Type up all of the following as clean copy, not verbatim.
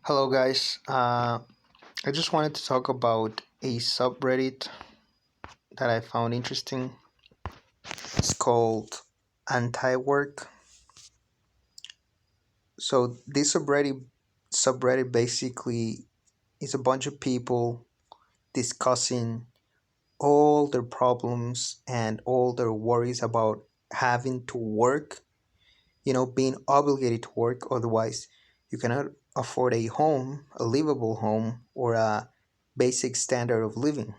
Hello, guys. I just wanted to talk about a subreddit that I found interesting. It's called anti-work. So this subreddit basically is a bunch of people discussing all their problems and all their worries about having to work. Being obligated to work. Otherwise, you cannot afford a home, a livable home, or a basic standard of living,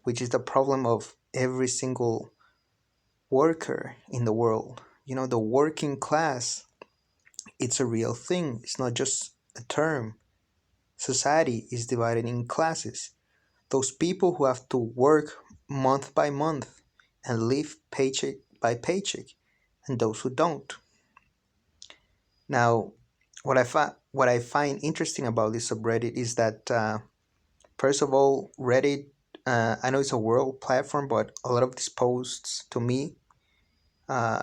which is the problem of every single worker in the world. The working class, it's a real thing. It's not just a term. Society is divided in classes. Those people who have to work month by month and live paycheck by paycheck, and those who don't. Now, what I find interesting about this subreddit is that first of all, Reddit. I know it's a world platform, but a lot of these posts to me uh,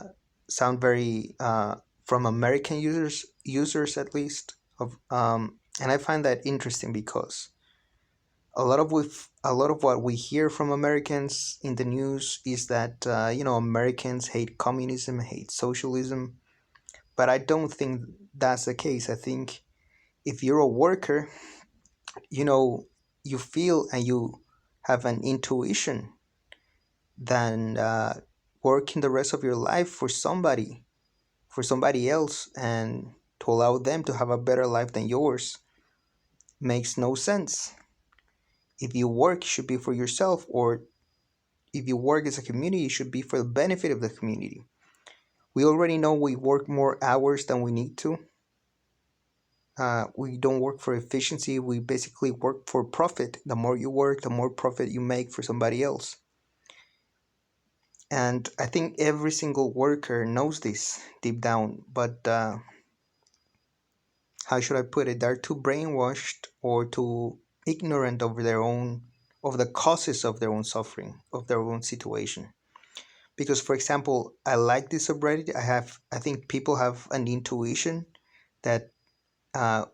sound very from American users at least and I find that interesting because a lot of what we hear from Americans in the news is that Americans hate communism, hate socialism, but I don't think that's the case. I think if you're a worker, you know you feel and you have an intuition than working the rest of your life for somebody else and to allow them to have a better life than yours makes no sense. If you work, it should be for yourself, or if you work as a community, it should be for the benefit of the community. We already know we work more hours than we need to. We don't work for efficiency. We basically work for profit. The more you work, the more profit you make for somebody else. And I think every single worker knows this deep down, but how should I put it? They're too brainwashed or too ignorant of the causes of their own suffering, of their own situation. Because, for example, I like this subreddit. I think people have an intuition that uh,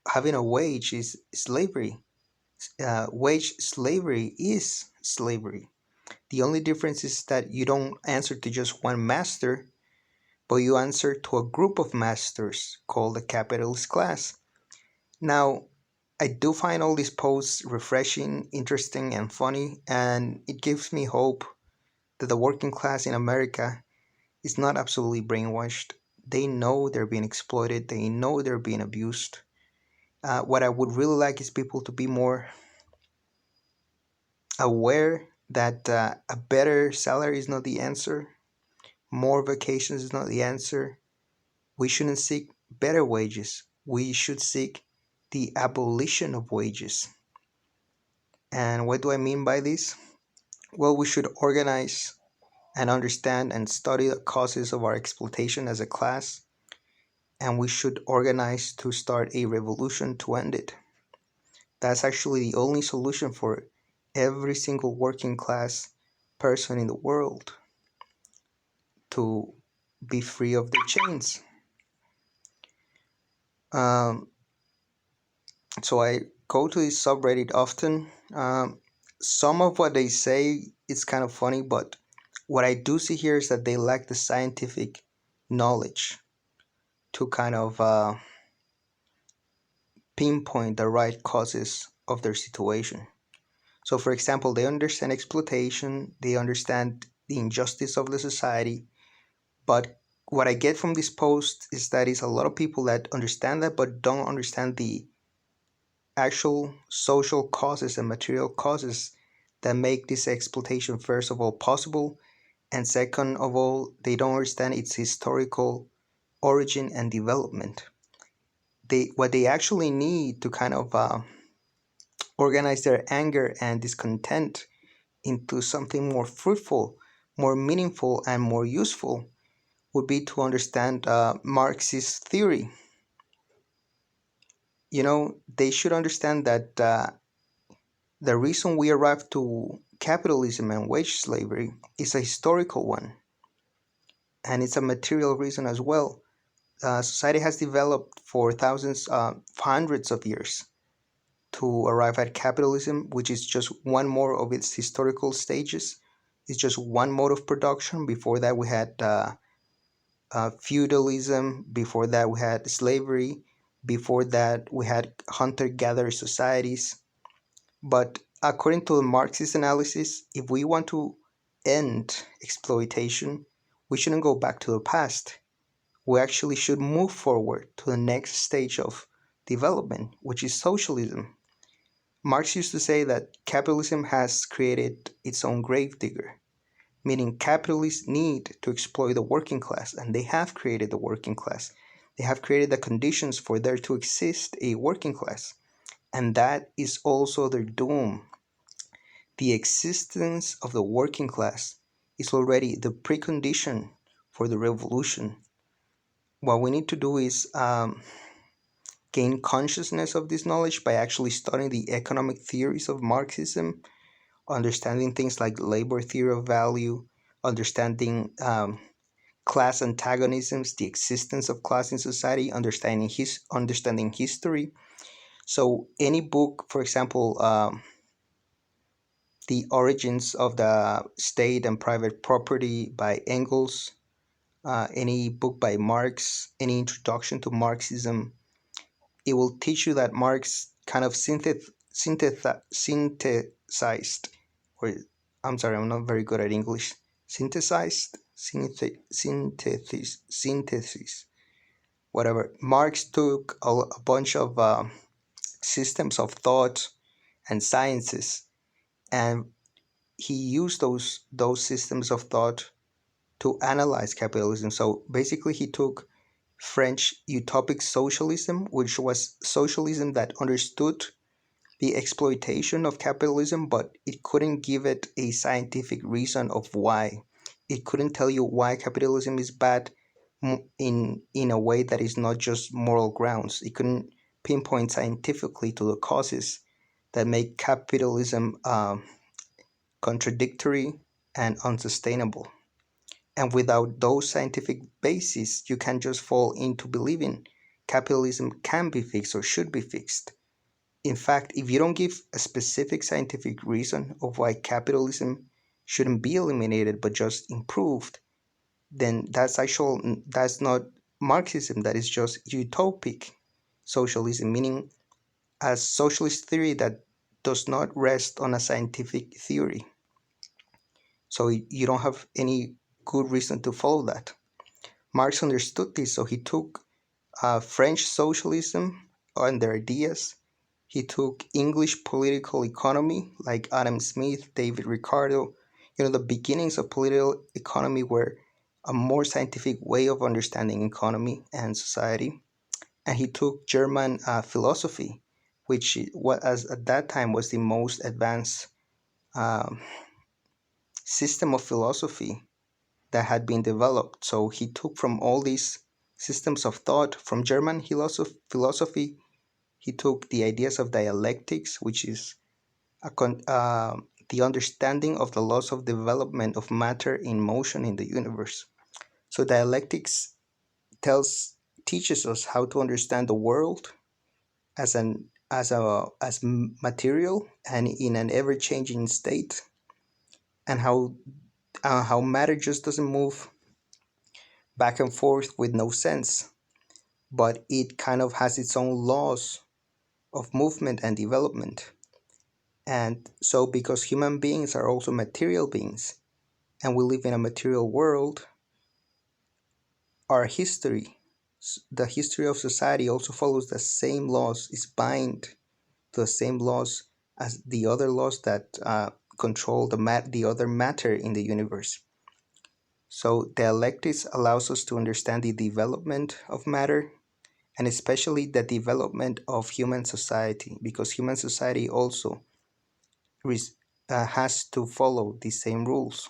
having a wage is slavery. Wage slavery is slavery. The only difference is that you don't answer to just one master, but you answer to a group of masters called the capitalist class. Now, I do find all these posts refreshing, interesting, and funny, and it gives me hope that the working class in America is not absolutely brainwashed. They know they're being exploited, they know they're being abused. What I would really like is people to be more aware that a better salary is not the answer, more vacations is not the answer. We shouldn't seek better wages, we should seek the abolition of wages. And what do I mean by this? Well, we should organize and understand and study the causes of our exploitation as a class, and we should organize to start a revolution to end it. That's actually the only solution for every single working class person in the world to be free of their chains. Um, so I go to this subreddit often. Some of what they say is kind of funny, but what I do see here is that they lack the scientific knowledge to kind of pinpoint the right causes of their situation. So, for example, they understand exploitation, they understand the injustice of the society, but what I get from this post is that it's a lot of people that understand that but don't understand the actual social causes and material causes that make this exploitation, first of all, possible, and second of all, they don't understand its historical origin and development. What they actually need to kind of organize their anger and discontent into something more fruitful, more meaningful, and more useful would be to understand Marxist theory. They should understand that the reason we arrived to capitalism and wage slavery is a historical one, and it's a material reason as well. society has developed for thousands, hundreds of years to arrive at capitalism, which is just one more of its historical stages. It's just one mode of production. Before that, we had feudalism. Before that, we had slavery. Before that, we had hunter gatherer societies. But according to the Marxist analysis, if we want to end exploitation, we shouldn't go back to the past. We actually should move forward to the next stage of development, which is socialism. Marx used to say that capitalism has created its own gravedigger, meaning capitalists need to exploit the working class, and they have created the working class. They have created the conditions for there to exist a working class, and that is also their doom. The existence of the working class is already the precondition for the revolution. What we need to do is gain consciousness of this knowledge by actually studying the economic theories of Marxism, understanding things like labor theory of value, understanding class antagonisms, the existence of class in society, understanding history. So any book, for example, The Origins of the State and Private Property by Engels, any book by Marx, any introduction to Marxism, it will teach you that Marx kind of synthesized, or I'm sorry, I'm not very good at English. Synthesis, whatever. Marx took a bunch of systems of thought and sciences, and he used those systems of thought to analyze capitalism. So basically, he took French utopic socialism, which was socialism that understood the exploitation of capitalism, but it couldn't give it a scientific reason of why. It couldn't tell you why capitalism is bad in a way that is not just moral grounds. It couldn't pinpoint scientifically to the causes that make capitalism contradictory and unsustainable. And without those scientific bases, you can just fall into believing capitalism can be fixed or should be fixed. In fact, if you don't give a specific scientific reason of why capitalism shouldn't be eliminated but just improved, then that's not Marxism, that is just utopic socialism, meaning a socialist theory that does not rest on a scientific theory. So you don't have any good reason to follow that. Marx understood this, so he took French socialism and their ideas. He took English political economy, like Adam Smith, David Ricardo. The beginnings of political economy were a more scientific way of understanding economy and society. And he took German philosophy, which was at that time was the most advanced um, system of philosophy that had been developed. So he took from all these systems of thought from German philosophy. He took the ideas of dialectics, which is the understanding of the laws of development of matter in motion in the universe. So dialectics tells teaches us how to understand the world as material and in an ever changing state, and how matter just doesn't move back and forth with no sense, but it kind of has its own laws of movement and development. And so, because human beings are also material beings and we live in a material world, our history, the history of society, also follows the same laws, is bind to the same laws as the other laws that control the other matter in the universe. So, dialectics allows us to understand the development of matter, and especially the development of human society, because human society also has to follow the same rules.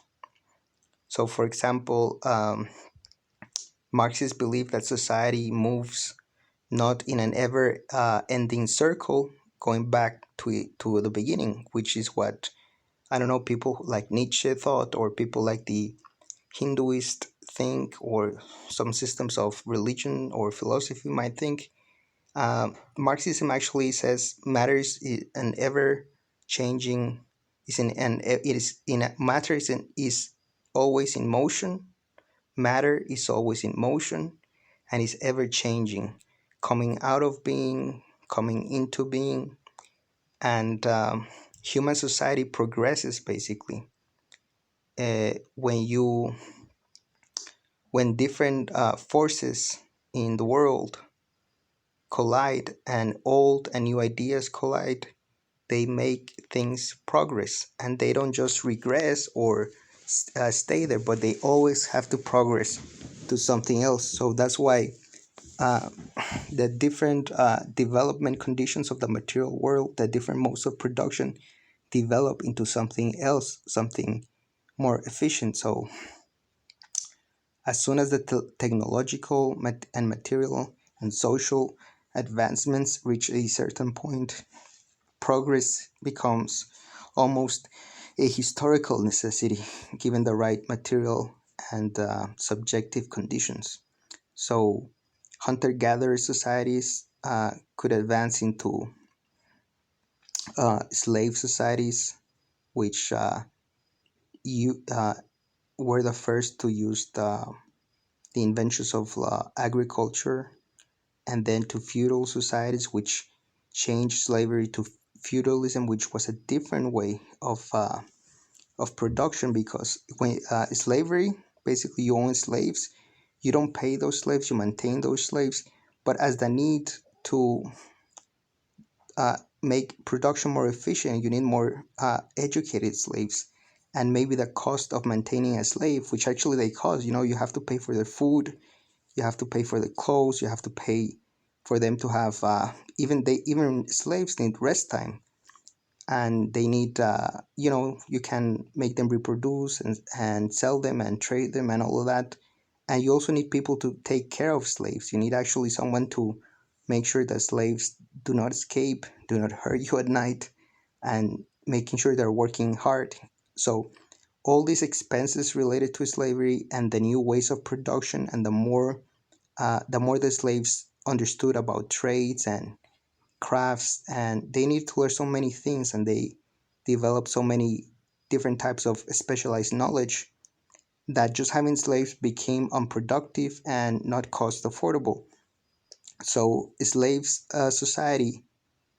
So, for example, Marxists believe that society moves not in an ever ending circle, going back to the beginning, which is what, I don't know, people like Nietzsche thought, or people like the Hinduist think, or some systems of religion or philosophy might think, Marxism actually says matter is an ever changing, is in an it is in a, matter is always in motion. Matter is always in motion and is ever changing, coming out of being, coming into being, and human society progresses basically when you when different forces in the world collide and old and new ideas collide, they make things progress and they don't just regress or stay there, but they always have to progress to something else. So that's why uh, the different development conditions of the material world, the different modes of production develop into something else, something more efficient. So as soon as the technological and material and social advancements reach a certain point, progress becomes almost a historical necessity given the right material and subjective conditions. So, hunter gatherer societies could advance into slave societies, which you were the first to use the inventions of agriculture, and then to feudal societies, which changed slavery to feudalism, which was a different way of production. Because when slavery, basically you own slaves, you don't pay those slaves, you maintain those slaves, but as the need to make production more efficient, you need more educated slaves. And maybe the cost of maintaining a slave, which actually they cost, you have to pay for their food, you have to pay for the clothes, you have to pay for them to have even slaves need rest time, and they need you can make them reproduce and sell them and trade them and all of that. And you also need people to take care of slaves. You need actually someone to make sure that slaves do not escape, do not hurt you at night, and making sure they're working hard. So all these expenses related to slavery and the new ways of production, and the more the slaves understood about trades and crafts, and they need to learn so many things, and they develop so many different types of specialized knowledge, that just having slaves became unproductive and not cost affordable. So slaves society,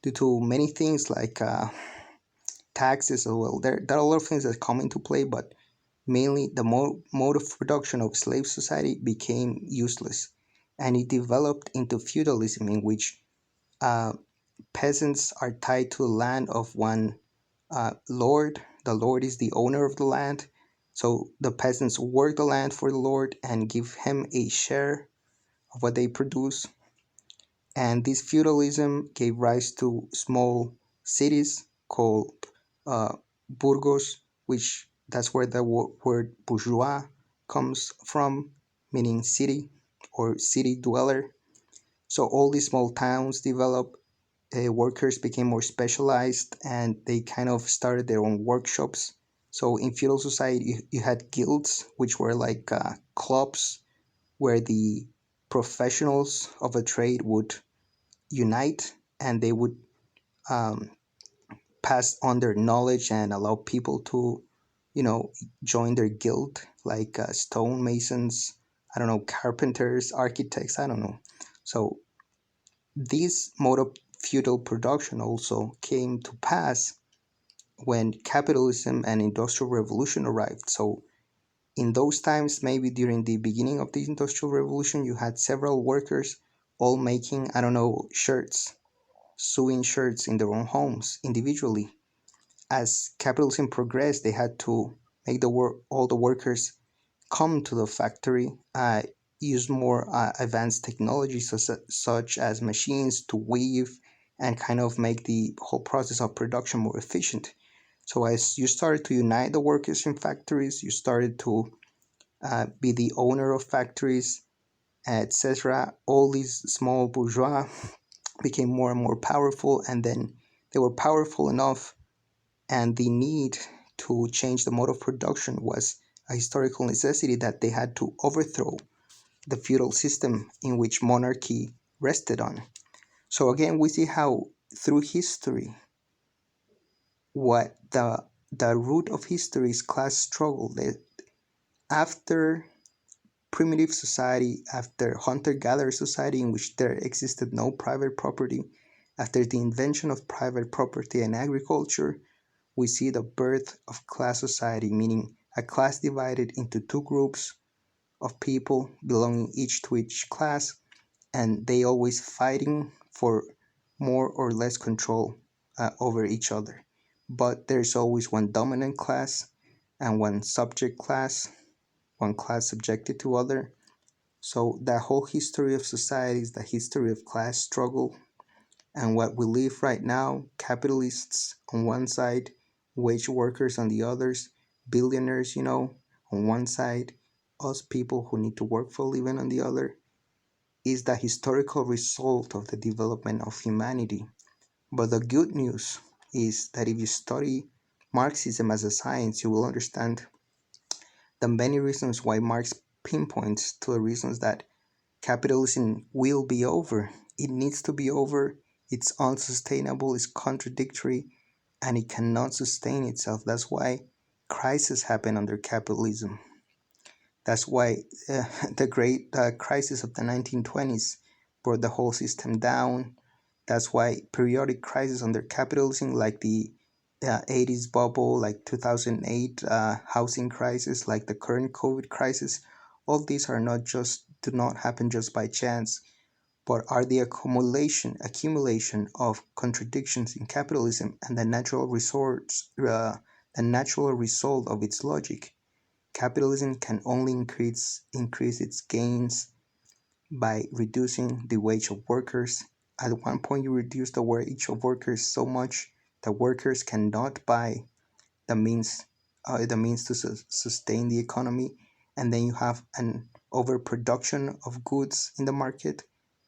due to many things like taxes as well, there are a lot of things that come into play, but mainly the mode of production of slave society became useless, and it developed into feudalism, in which uh, peasants are tied to the land of one lord. The lord is the owner of the land. So the peasants work the land for the lord and give him a share of what they produce. And this feudalism gave rise to small cities called uh, burgos, which that's where the word bourgeois comes from, meaning city or city dweller. So all these small towns developed, workers became more specialized, and they kind of started their own workshops. So in feudal society, you had guilds, which were like clubs where the professionals of a trade would unite, and they would um, pass on their knowledge and allow people to, you know, join their guild, like stonemasons, I don't know, carpenters, architects, I don't know. So this mode of feudal production also came to pass when capitalism and industrial revolution arrived. So in those times, maybe during the beginning of the industrial revolution, you had several workers all making, I don't know, shirts, sewing shirts in their own homes individually. As capitalism progressed, they had to make all the workers come to the factory, use more advanced technologies such as machines to weave and kind of make the whole process of production more efficient. So as you started to unite the workers in factories, you started to be the owner of factories, etc. All these small bourgeois became more and more powerful, and then they were powerful enough, and the need to change the mode of production was a historical necessity that they had to overthrow the feudal system in which monarchy rested on. So again, we see how through history, what the root of history is class struggle. That after primitive society, after hunter-gatherer society in which there existed no private property, after the invention of private property and agriculture, we see the birth of class society, meaning a class divided into two groups of people belonging each to each class, and they always fighting for more or less control over each other. But there's always one dominant class and one subject class, one class subjected to other. So the whole history of society is the history of class struggle. And what we live right now, capitalists on one side, wage workers on the others, billionaires, on one side, us people who need to work for a living on the other, is the historical result of the development of humanity. But the good news is that if you study Marxism as a science, you will understand the many reasons why Marx pinpoints to the reasons that capitalism will be over. It needs to be over. It's unsustainable, it's contradictory, and it cannot sustain itself. That's why crises happen under capitalism. That's why the great crisis of the 1920s brought the whole system down. That's why periodic crises under capitalism, like the 80s bubble, like 2008 housing crisis, like the current COVID crisis, all these are not just do not happen just by chance, but are the accumulation of contradictions in capitalism and the natural result of its logic. Capitalism can only increase its gains by reducing the wage of workers. At one point, you reduce the wage of workers so much that workers cannot buy the means to sustain the economy, and then you have an overproduction of goods in the market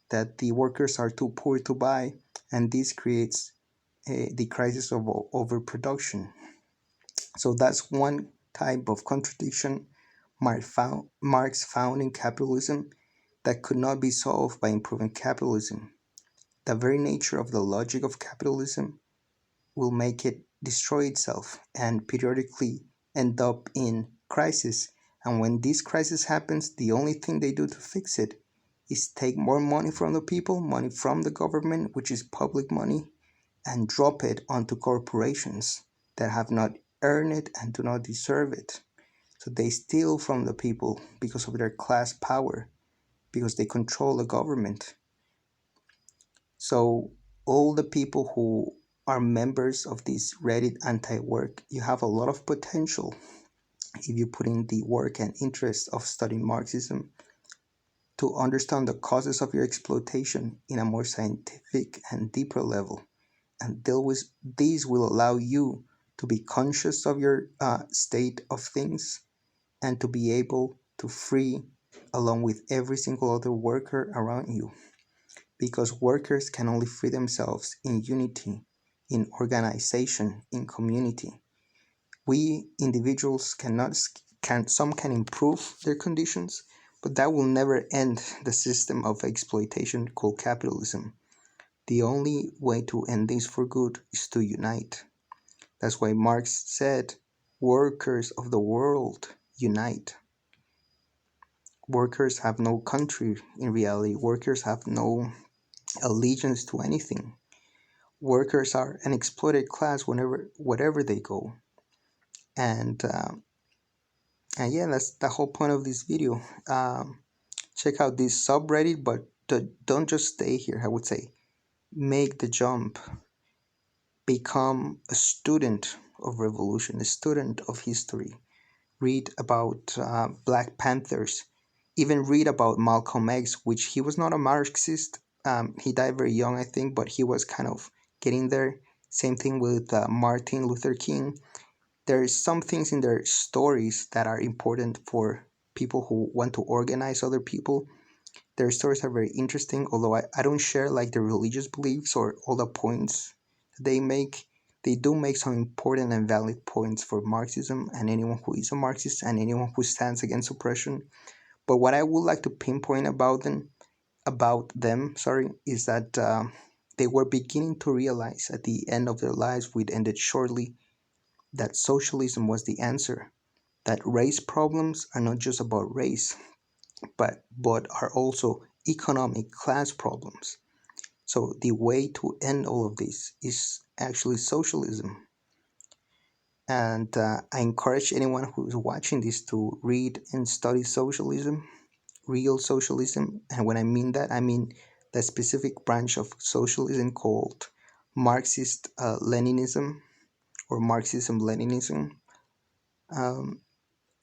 that the workers are too poor to buy, and this creates the crisis of overproduction. So that's one type of contradiction Marx found in capitalism that could not be solved by improving capitalism. The very nature of the logic of capitalism will make it destroy itself and periodically end up in crisis. And when this crisis happens, the only thing they do to fix it is take more money from the people, money from the government, which is public money, and drop it onto corporations that have not earned it and do not deserve it. So they steal from the people because of their class power, because they control the government. So all the people who are members of this Reddit anti-work, you have a lot of potential if you put in the work and interest of studying Marxism to understand the causes of your exploitation in a more scientific and deeper level. And these will allow you to be conscious of your state of things and to be able to free along with every single other worker around you, because workers can only free themselves in unity, in organization, in community. We individuals some can improve their conditions, but that will never end the system of exploitation called capitalism. The only way to end this for good is to unite. That's why Marx said, workers of the world, unite. Workers have no country in reality. Workers have no allegiance to anything. Workers are an exploited class wherever they go. And yeah, that's the whole point of this video. Check out this subreddit, but don't just stay here. I would say make the jump. Become a student of revolution, a student of history. Read about Black Panthers. Even read about Malcolm X, which he was not a Marxist. He died very young, I think, but he was kind of getting there. Same thing with Martin Luther King. There is some things in their stories that are important for people who want to organize other people. Their stories are very interesting, although I don't share like the religious beliefs or all the points that they make. They do make some important and valid points for Marxism and anyone who is a Marxist and anyone who stands against oppression. But what I would like to pinpoint about them, sorry, is that they were beginning to realize at the end of their lives, which ended shortly, that socialism was the answer. That race problems are not just about race, but are also economic class problems. So the way to end all of this is actually socialism. And I encourage anyone who's watching this to read and study socialism, real socialism. And when I mean that, I mean the specific branch of socialism called Marxist Leninism or Marxism Leninism. Um,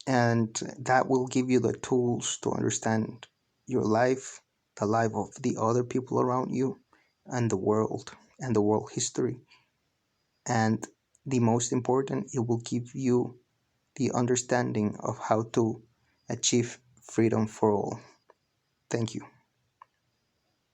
and that will give you the tools to understand your life, the life of the other people around you, and the world history. And the most important, it will give you the understanding of how to achieve freedom for all. Thank you.